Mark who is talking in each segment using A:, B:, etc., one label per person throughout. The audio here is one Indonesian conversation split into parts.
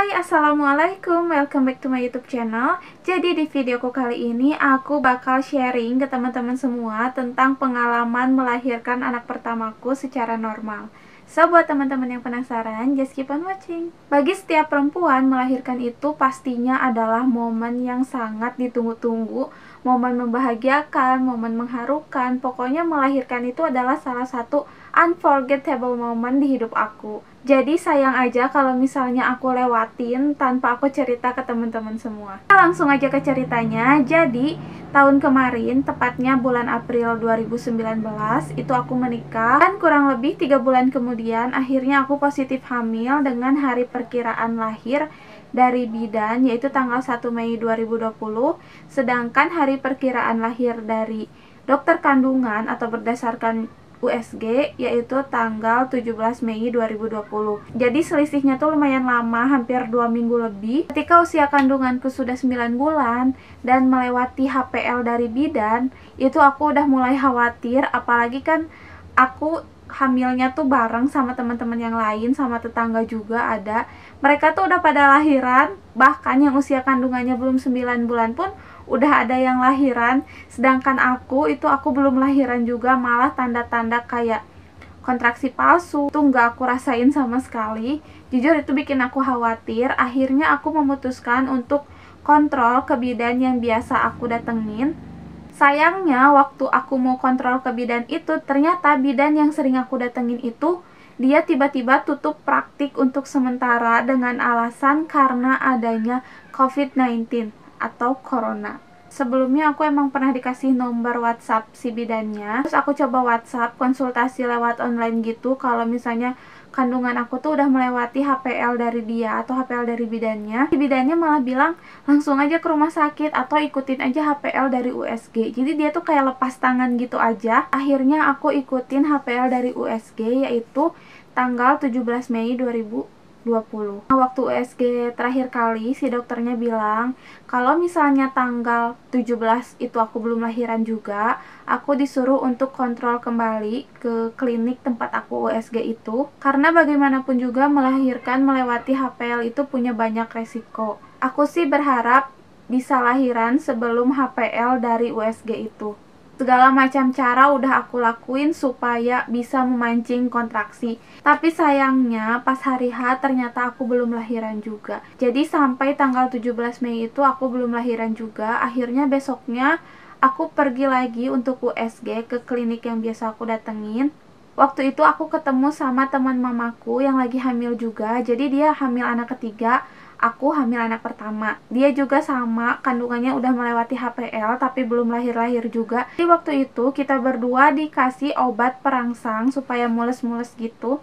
A: Hai, assalamualaikum, welcome back to my YouTube channel. Jadi di videoku kali ini aku bakal sharing ke teman-teman semua tentang pengalaman melahirkan anak pertamaku secara normal. So, buat teman-teman yang penasaran, just keep on watching. Bagi setiap perempuan, melahirkan itu pastinya adalah momen yang sangat ditunggu-tunggu, momen membahagiakan, momen mengharukan. Pokoknya melahirkan itu adalah salah satu unforgettable moment di hidup aku. Jadi sayang aja kalau misalnya aku lewatin tanpa aku cerita ke teman-teman semua. Kita langsung aja ke ceritanya. Jadi tahun kemarin, tepatnya bulan April 2019, itu aku menikah. Dan kurang lebih 3 bulan kemudian, akhirnya aku positif hamil dengan hari perkiraan lahir dari bidan, yaitu tanggal 1 Mei 2020. Sedangkan hari perkiraan lahir dari dokter kandungan atau berdasarkan USG yaitu tanggal 17 Mei 2020. Jadi selisihnya tuh lumayan lama, hampir 2 minggu lebih. Ketika usia kandunganku sudah 9 bulan dan melewati HPL dari bidan, itu aku udah mulai khawatir, apalagi kan aku hamilnya tuh bareng sama teman-teman yang lain, sama tetangga juga ada. Mereka tuh udah pada lahiran, bahkan yang usia kandungannya belum 9 bulan pun udah ada yang lahiran. Sedangkan aku belum lahiran juga, malah tanda-tanda kayak kontraksi palsu tuh nggak aku rasain sama sekali. Jujur itu bikin aku khawatir. Akhirnya aku memutuskan untuk kontrol ke bidan yang biasa aku datengin. Sayangnya waktu aku mau kontrol ke bidan itu, ternyata bidan yang sering aku datengin itu dia tiba-tiba tutup praktik untuk sementara dengan alasan karena adanya COVID-19 atau corona. Sebelumnya aku emang pernah dikasih nomor WhatsApp si bidannya. Terus aku coba WhatsApp konsultasi lewat online gitu. Kalau misalnya kandungan aku tuh udah melewati HPL dari dia atau HPL dari bidannya, si bidannya malah bilang langsung aja ke rumah sakit atau ikutin aja HPL dari USG. Jadi dia tuh kayak lepas tangan gitu aja. Akhirnya aku ikutin HPL dari USG, yaitu tanggal 17 Mei 2020. Waktu USG terakhir kali si dokternya bilang kalau misalnya tanggal 17 itu aku belum lahiran juga, aku disuruh untuk kontrol kembali ke klinik tempat aku USG itu, karena bagaimanapun juga melahirkan melewati HPL itu punya banyak resiko. Aku sih berharap bisa lahiran sebelum HPL dari USG itu. Segala macam cara udah aku lakuin supaya bisa memancing kontraksi. Tapi sayangnya pas hari H ternyata aku belum lahiran juga. Jadi sampai tanggal 17 Mei itu aku belum lahiran juga. Akhirnya besoknya aku pergi lagi untuk USG ke klinik yang biasa aku datengin. Waktu itu aku ketemu sama teman mamaku yang lagi hamil juga. Jadi dia hamil anak ketiga, aku hamil anak pertama. Dia juga sama, kandungannya udah melewati HPL tapi belum lahir-lahir juga. Jadi waktu itu kita berdua dikasih obat perangsang supaya mules-mules gitu.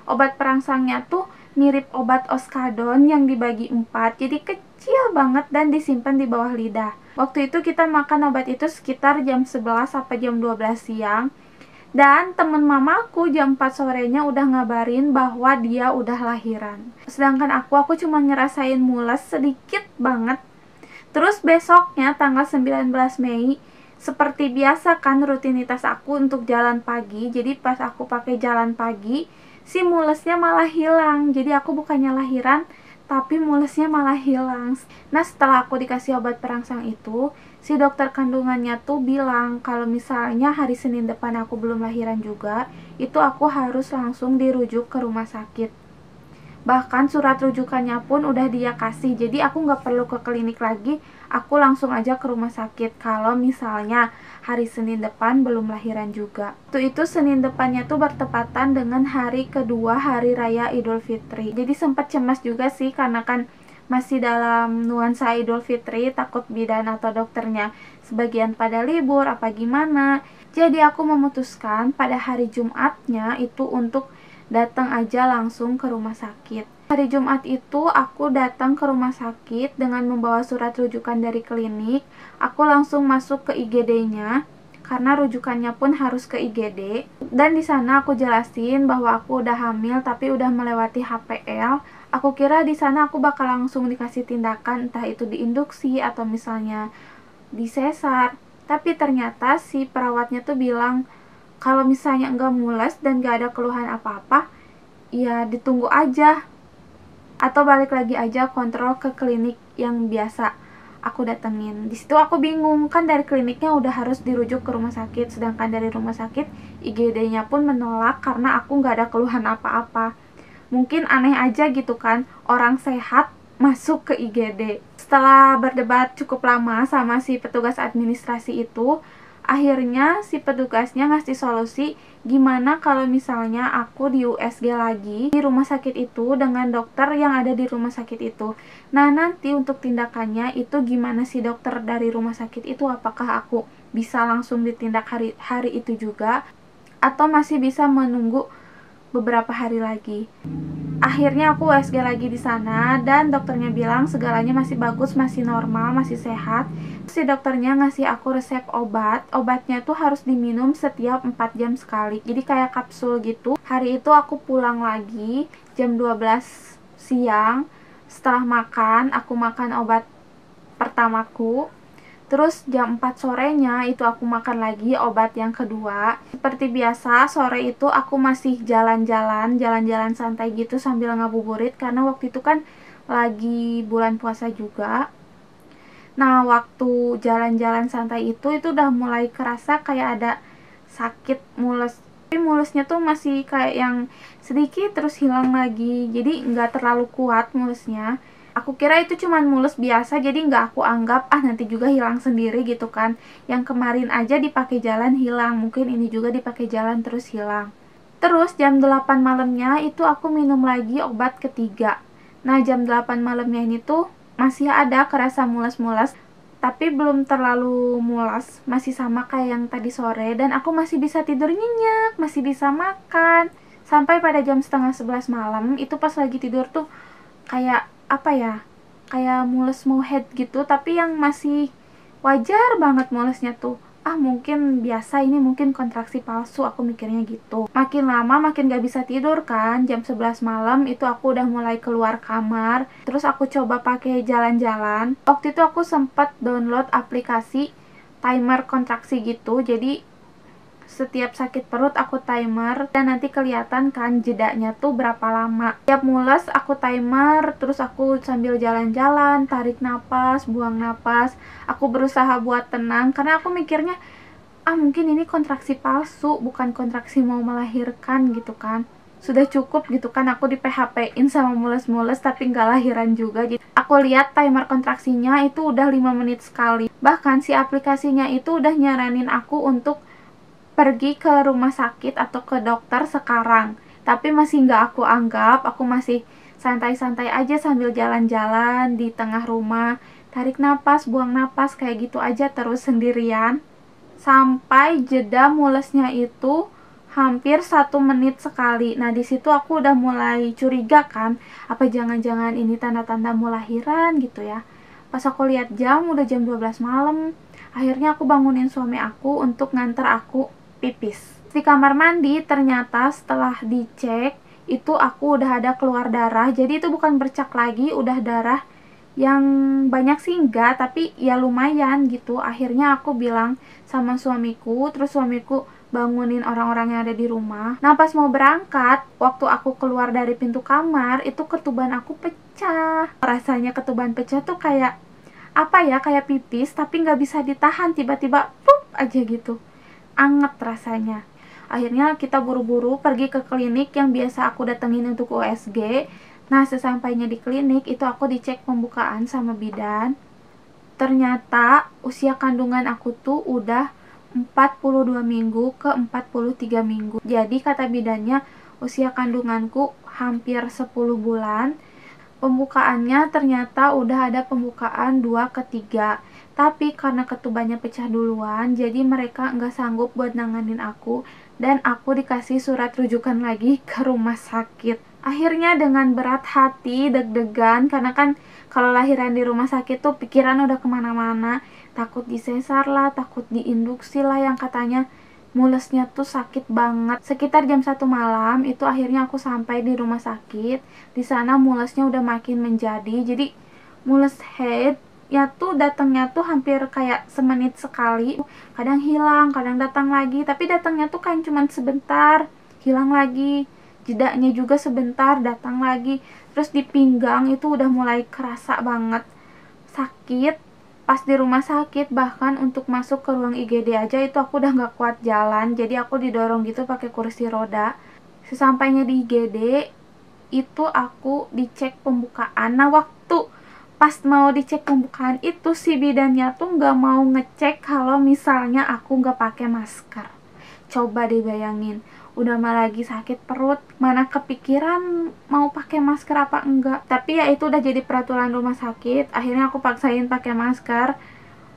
A: Obat perangsangnya tuh mirip obat Oskadon yang dibagi 4, jadi kecil banget dan disimpan di bawah lidah. Waktu itu kita makan obat itu sekitar jam 11 sampai jam 12 siang. Dan temen mamaku jam 4 sorenya udah ngabarin bahwa dia udah lahiran. Sedangkan aku cuma ngerasain mules sedikit banget. Terus besoknya tanggal 19 Mei, seperti biasa kan rutinitas aku untuk jalan pagi. Jadi pas aku pakai jalan pagi, si mulesnya malah hilang. Jadi aku bukannya lahiran, tapi mulesnya malah hilang. Nah, setelah aku dikasih obat perangsang itu, si dokter kandungannya tuh bilang kalau misalnya hari Senin depan aku belum lahiran juga, itu aku harus langsung dirujuk ke rumah sakit. Bahkan surat rujukannya pun udah dia kasih, jadi aku nggak perlu ke klinik lagi, aku langsung aja ke rumah sakit kalau misalnya hari Senin depan belum lahiran juga. Waktu itu Senin depannya tuh bertepatan dengan hari kedua hari raya Idul Fitri. Jadi sempat cemas juga sih karena kan masih dalam nuansa Idul Fitri, takut bidan atau dokternya sebagian pada libur apa gimana. Jadi aku memutuskan pada hari Jumatnya itu untuk datang aja langsung ke rumah sakit. Hari Jumat itu aku datang ke rumah sakit dengan membawa surat rujukan dari klinik. Aku langsung masuk ke IGD-nya karena rujukannya pun harus ke IGD. Dan di sana aku jelasin bahwa aku udah hamil tapi udah melewati HPL. Aku kira di sana aku bakal langsung dikasih tindakan, entah itu diinduksi atau misalnya disesar. Tapi ternyata si perawatnya tuh bilang kalau misalnya enggak mules dan enggak ada keluhan apa-apa, ya ditunggu aja. atau balik lagi aja kontrol ke klinik yang biasa aku datengin. Di situ aku bingung, kan dari kliniknya udah harus dirujuk ke rumah sakit, sedangkan dari rumah sakit IGD-nya pun menolak karena aku nggak ada keluhan apa-apa. Mungkin aneh aja gitu kan, orang sehat masuk ke IGD. Setelah berdebat cukup lama sama si petugas administrasi itu, akhirnya si petugasnya ngasih solusi gimana kalau misalnya aku di USG lagi di rumah sakit itu dengan dokter yang ada di rumah sakit itu. Nah, nanti untuk tindakannya itu gimana si dokter dari rumah sakit itu, apakah aku bisa langsung ditindak hari itu juga atau masih bisa menunggu beberapa hari lagi. Akhirnya aku USG lagi di sana dan dokternya bilang segalanya masih bagus, masih normal, masih sehat. Si dokternya ngasih aku resep obat. Obatnya tuh harus diminum setiap 4 jam sekali. Jadi kayak kapsul gitu. Hari itu aku pulang lagi jam 12 siang. Setelah makan, aku makan obat pertamaku. Terus jam 4 sorenya itu aku makan lagi obat yang kedua. Seperti biasa, sore itu aku masih jalan-jalan santai gitu sambil ngabuburit karena waktu itu kan lagi bulan puasa juga. Nah, waktu jalan-jalan santai itu udah mulai kerasa kayak ada sakit mules. Tapi mulusnya tuh masih kayak yang sedikit terus hilang lagi. Jadi nggak terlalu kuat mulusnya. Aku kira itu cuman mulus biasa, jadi nggak aku anggap nanti juga hilang sendiri gitu kan. Yang kemarin aja dipakai jalan hilang, mungkin ini juga dipakai jalan terus hilang. Terus jam 8 malamnya itu aku minum lagi obat ketiga. Nah, jam 8 malamnya ini tuh masih ada kerasa mules-mules, tapi belum terlalu mules, masih sama kayak yang tadi sore, dan aku masih bisa tidur nyenyak, masih bisa makan. Sampai pada jam setengah 11 malam, itu pas lagi tidur tuh kayak apa ya, kayak mules mau head gitu, tapi yang masih wajar banget mulesnya tuh. Mungkin biasa, ini mungkin kontraksi palsu, aku mikirnya gitu. Makin lama makin gak bisa tidur kan. Jam 11 malam itu aku udah mulai keluar kamar. Terus aku coba pakai jalan-jalan. Waktu itu aku sempat download aplikasi timer kontraksi gitu. Jadi setiap sakit perut aku timer dan nanti kelihatan kan jedanya tuh berapa lama. Tiap mules aku timer, terus aku sambil jalan-jalan, tarik napas, buang napas. Aku berusaha buat tenang karena aku mikirnya mungkin ini kontraksi palsu, bukan kontraksi mau melahirkan gitu kan. Sudah cukup gitu kan aku di PHP-in sama mules-mules tapi nggak lahiran juga. Jadi aku lihat timer kontraksinya itu udah 5 menit sekali. Bahkan si aplikasinya itu udah nyaranin aku untuk pergi ke rumah sakit atau ke dokter sekarang. Tapi masih nggak aku anggap, aku masih santai-santai aja sambil jalan-jalan di tengah rumah, tarik napas, buang napas, kayak gitu aja terus sendirian. Sampai jeda mulesnya itu hampir 1 menit sekali. Nah, di situ aku udah mulai curiga kan, apa jangan-jangan ini tanda-tanda mau lahiran gitu ya. Pas aku lihat jam, udah jam 12 malam. Akhirnya aku bangunin suami aku untuk nganter aku pipis. Di kamar mandi ternyata setelah dicek itu aku udah ada keluar darah. Jadi itu bukan bercak lagi, udah darah yang banyak sih enggak, tapi ya lumayan gitu. Akhirnya aku bilang sama suamiku, terus suamiku bangunin orang-orang yang ada di rumah. Nah, pas mau berangkat, waktu aku keluar dari pintu kamar, itu ketuban aku pecah. Rasanya ketuban pecah tuh kayak apa ya, kayak pipis tapi nggak bisa ditahan, tiba-tiba pup aja gitu. Anget rasanya. Akhirnya kita buru-buru pergi ke klinik yang biasa aku datengin untuk USG. Nah, sesampainya di klinik itu aku dicek pembukaan sama bidan. Ternyata usia kandungan aku tuh udah 42 minggu ke 43 minggu. Jadi kata bidannya usia kandunganku hampir 10 bulan. Pembukaannya ternyata udah ada pembukaan 2 ke 3. Tapi karena ketubannya pecah duluan, jadi mereka nggak sanggup buat nanganin aku. Dan aku dikasih surat rujukan lagi ke rumah sakit. Akhirnya dengan berat hati, deg-degan, karena kan kalau lahiran di rumah sakit tuh pikiran udah kemana-mana. Takut disesar lah, takut diinduksi lah, yang katanya mulesnya tuh sakit banget. Sekitar jam 1 malam itu akhirnya aku sampai di rumah sakit. Di sana mulesnya udah makin menjadi. Jadi mules head ya tuh datangnya tuh hampir kayak semenit sekali. Kadang hilang, kadang datang lagi. Tapi datangnya tuh kan cuma sebentar, hilang lagi. jedanya juga sebentar, datang lagi. Terus di pinggang itu udah mulai kerasa banget sakit. Pas di rumah sakit, bahkan untuk masuk ke ruang IGD aja itu aku udah gak kuat jalan, jadi aku didorong gitu pakai kursi roda. Sesampainya di IGD itu aku dicek pembukaan. Nah, waktu pas mau dicek pembukaan itu si bidannya tuh nggak mau ngecek kalau misalnya aku nggak pakai masker. Coba dibayangin, udah mah lagi sakit perut, mana kepikiran mau pakai masker apa enggak. Tapi ya itu udah jadi peraturan rumah sakit, akhirnya aku paksain pakai masker.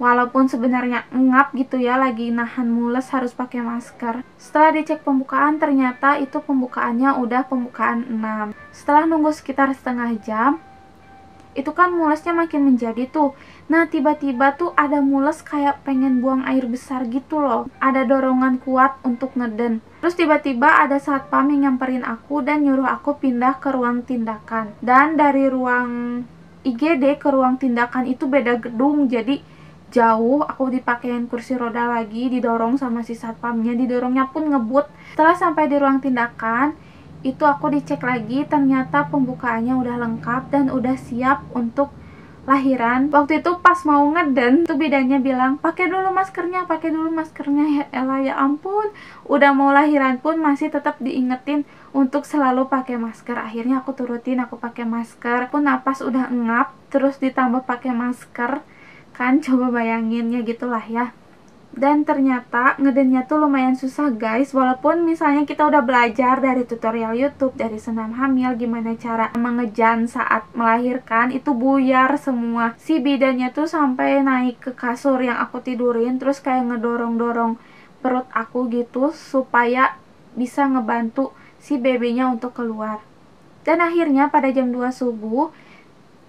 A: Walaupun sebenarnya engap gitu ya, lagi nahan mules harus pakai masker. Setelah dicek pembukaan, ternyata itu pembukaannya udah pembukaan 6. Setelah nunggu sekitar setengah jam, itu kan mulesnya makin menjadi tuh. Nah, tiba-tiba tuh ada mules kayak pengen buang air besar gitu loh. Ada dorongan kuat untuk ngeden. Terus tiba-tiba ada satpam yang nyamperin aku dan nyuruh aku pindah ke ruang tindakan. Dan dari ruang IGD ke ruang tindakan itu beda gedung, jadi jauh. Aku dipakein kursi roda lagi, didorong sama si satpamnya, didorongnya pun ngebut. Setelah sampai di ruang tindakan, itu aku dicek lagi, ternyata pembukaannya udah lengkap dan udah siap untuk lahiran. Waktu itu pas mau ngeden tuh bidannya bilang pakai dulu maskernya, pakai dulu maskernya. Ya elah, ya ampun, udah mau lahiran pun masih tetap diingetin untuk selalu pakai masker. Akhirnya aku turutin, aku pakai masker. Pun napas udah engap, terus ditambah pakai masker, kan coba bayangin ya, gitulah ya. Dan ternyata ngedennya tuh lumayan susah guys. Walaupun misalnya kita udah belajar dari tutorial YouTube, dari senam hamil, gimana cara mengejan saat melahirkan, itu buyar semua. Si bidannya tuh sampai naik ke kasur yang aku tidurin, terus kayak ngedorong-dorong perut aku gitu supaya bisa ngebantu si babynya untuk keluar. Dan akhirnya pada jam 2 subuh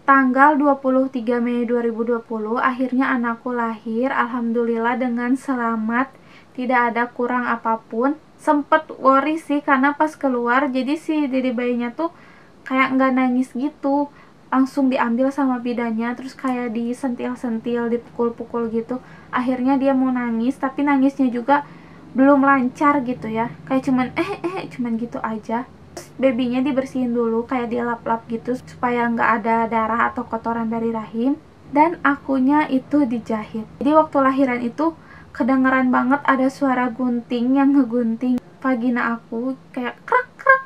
A: tanggal 23 Mei 2020, akhirnya anakku lahir. Alhamdulillah dengan selamat, tidak ada kurang apapun. Sempet worry sih karena pas keluar, jadi si dede bayinya tuh kayak nggak nangis gitu. Langsung diambil sama bidannya, terus kayak disentil-sentil, dipukul-pukul gitu. Akhirnya dia mau nangis, tapi nangisnya juga belum lancar gitu ya. Kayak cuman gitu aja. Babynya dibersihin dulu, kayak dilap-lap gitu supaya nggak ada darah atau kotoran dari rahim. Dan akunya itu dijahit. Jadi waktu lahiran itu kedengeran banget ada suara gunting yang ngegunting vagina aku, kayak krek krek.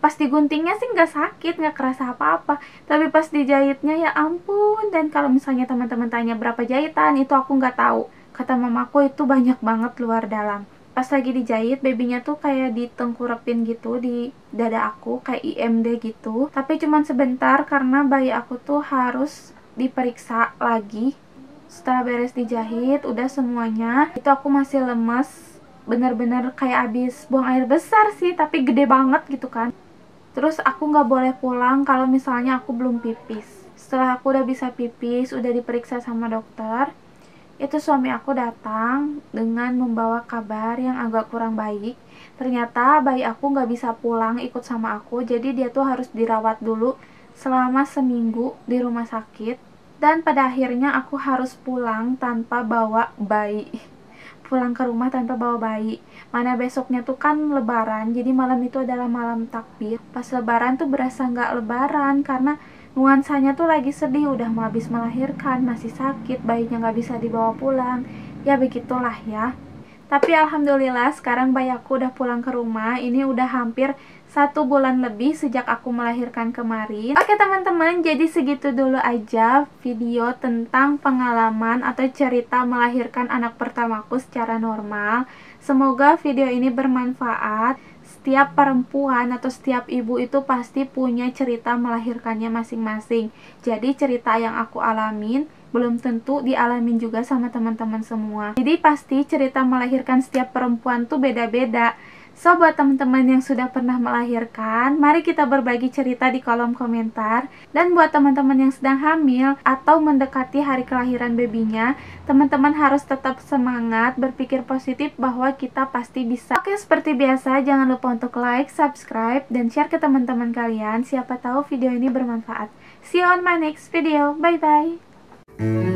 A: Pas diguntingnya sih nggak sakit, nggak kerasa apa-apa, tapi pas dijahitnya ya ampun. Dan kalau misalnya teman-teman tanya berapa jahitan, itu aku nggak tahu. Kata mamaku itu banyak banget luar dalam. Pas lagi dijahit, babynya tuh kayak ditengkurapin gitu di dada aku, kayak IMD gitu. Tapi cuman sebentar karena bayi aku tuh harus diperiksa lagi. Setelah beres dijahit, udah semuanya, itu aku masih lemes, bener-bener kayak abis buang air besar sih, tapi gede banget gitu kan. Terus aku nggak boleh pulang kalau misalnya aku belum pipis. Setelah aku udah bisa pipis, udah diperiksa sama dokter, itu suami aku datang dengan membawa kabar yang agak kurang baik. Ternyata bayi aku nggak bisa pulang ikut sama aku, jadi dia tuh harus dirawat dulu selama seminggu di rumah sakit. Dan pada akhirnya aku harus pulang tanpa bawa bayi. Pulang ke rumah tanpa bawa bayi. Mana besoknya tuh kan lebaran, jadi malam itu adalah malam takbir. Pas lebaran tuh berasa nggak lebaran karena nuansanya tuh lagi sedih, udah mau habis melahirkan, masih sakit, bayinya nggak bisa dibawa pulang. Ya begitulah ya. Tapi alhamdulillah sekarang bayi aku udah pulang ke rumah. Ini udah hampir 1 bulan lebih sejak aku melahirkan kemarin. Oke teman-teman, jadi segitu dulu aja video tentang pengalaman atau cerita melahirkan anak pertamaku secara normal. Semoga video ini bermanfaat. Setiap perempuan atau setiap ibu itu pasti punya cerita melahirkannya masing-masing. Jadi cerita yang aku alamin belum tentu dialamin juga sama teman-teman semua. Jadi pasti cerita melahirkan setiap perempuan tuh beda-beda. So, buat teman-teman yang sudah pernah melahirkan, mari kita berbagi cerita di kolom komentar. Dan buat teman-teman yang sedang hamil atau mendekati hari kelahiran babynya, teman-teman harus tetap semangat, berpikir positif bahwa kita pasti bisa. Oke, seperti biasa, jangan lupa untuk like, subscribe, dan share ke teman-teman kalian. Siapa tahu video ini bermanfaat. See you on my next video. Bye-bye.